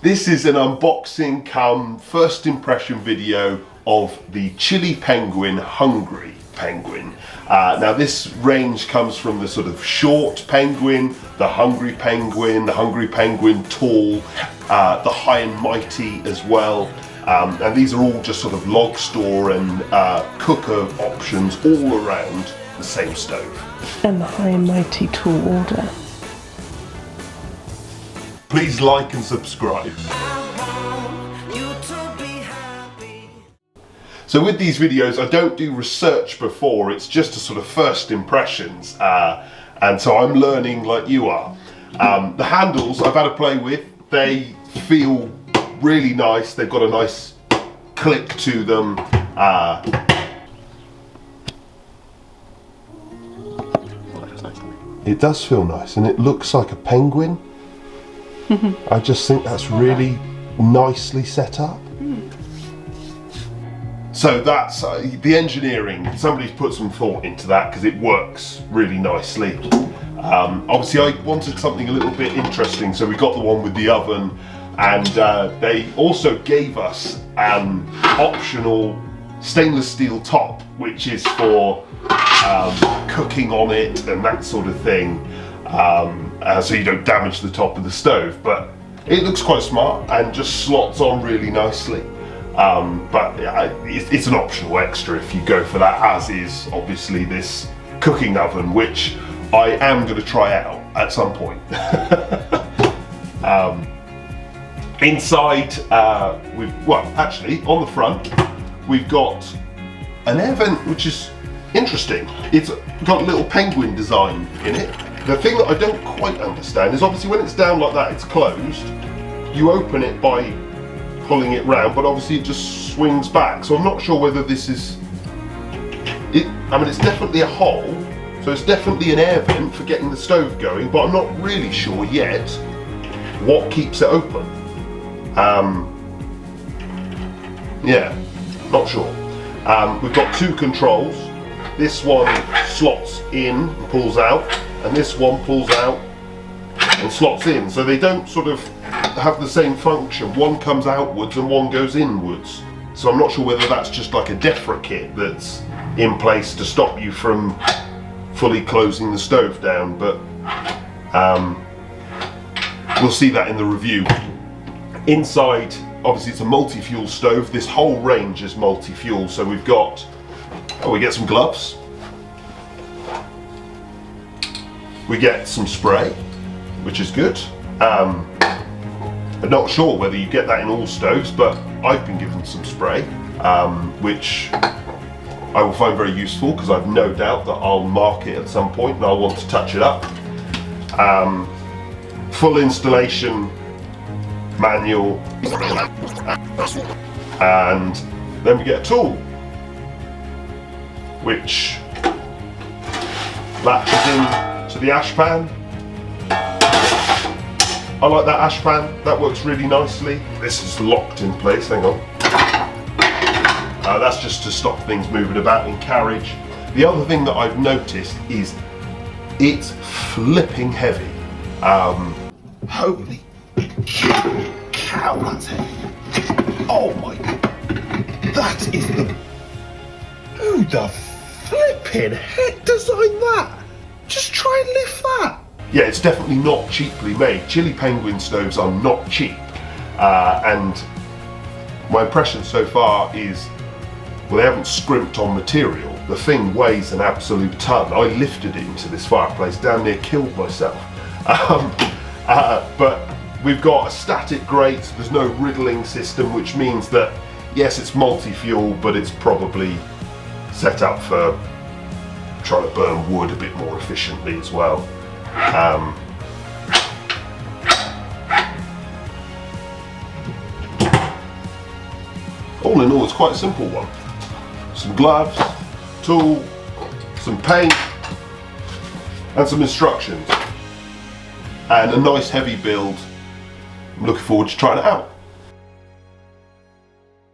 This is an unboxing cum first impression video of the Chilli Penguin Hungry Penguin. Now this range comes from the sort of short penguin, the Hungry Penguin Tall, the High and Mighty as well. And these are all just sort of log store and cooker options all around the same stove. And the High and Mighty Tall order. Please like and subscribe. So with these videos, I don't do research before, it's just a sort of first impressions. And so I'm learning like you are. The handles I've had a play with, they feel really nice. They've got a nice click to them. It does feel nice and it looks like a penguin. I just think that's really nicely set up. So that's the engineering. Somebody's put some thought into that because it works really nicely. Obviously I wanted something a little bit interesting, so we got the one with the oven, and they also gave us an optional stainless steel top, which is for cooking on it and that sort of thing. So you don't damage the top of the stove, but it looks quite smart and just slots on really nicely. But it's an optional extra if you go for that, as is obviously this cooking oven, which I am going to try out at some point. Inside, actually on the front, we've got an air vent, which is interesting. It's got a little penguin design in it. The thing that I don't quite understand is obviously when it's down like that, it's closed. You open it by pulling it round, but obviously it just swings back. So I'm not sure whether this is it. I mean, it's definitely a hole, so it's definitely an air vent for getting the stove going, but I'm not really sure yet what keeps it open. Yeah, not sure. We've got two controls. This one slots in and pulls out, and this one pulls out and slots in. So they don't sort of have the same function. One comes outwards and one goes inwards. So I'm not sure whether that's just like a DEFRA kit that's in place to stop you from fully closing the stove down, but we'll see that in the review. Inside, obviously it's a multi-fuel stove. This whole range is multi-fuel, so we've got, we get some gloves, we get some spray, which is good. I'm not sure whether you get that in all stoves, but I've been given some spray, which I will find very useful because I've no doubt that I'll mark it at some point and I'll want to touch it up. Full installation manual, and then we get a tool which latches in to the ash pan. I like that ash pan, that works really nicely. This is locked in place, hang on. That's just to stop things moving about in carriage. The other thing that I've noticed is it's flipping heavy. Holy cow, that's heavy. Oh my, that is the, who the flipping heck designed that? Just try and lift that. Yeah, it's definitely not cheaply made. Chilli Penguin stoves are not cheap. And my impression so far is, well, they haven't scrimped on material. The thing weighs an absolute ton. I lifted it into this fireplace, damn near killed myself. But we've got a static grate, so there's no riddling system, which means that, yes, it's multi-fuel, but it's probably set up for trying to burn wood a bit more efficiently as well. All in all, it's quite a simple one. Some gloves, tool, some paint, and some instructions. And a nice heavy build. I'm looking forward to trying it out.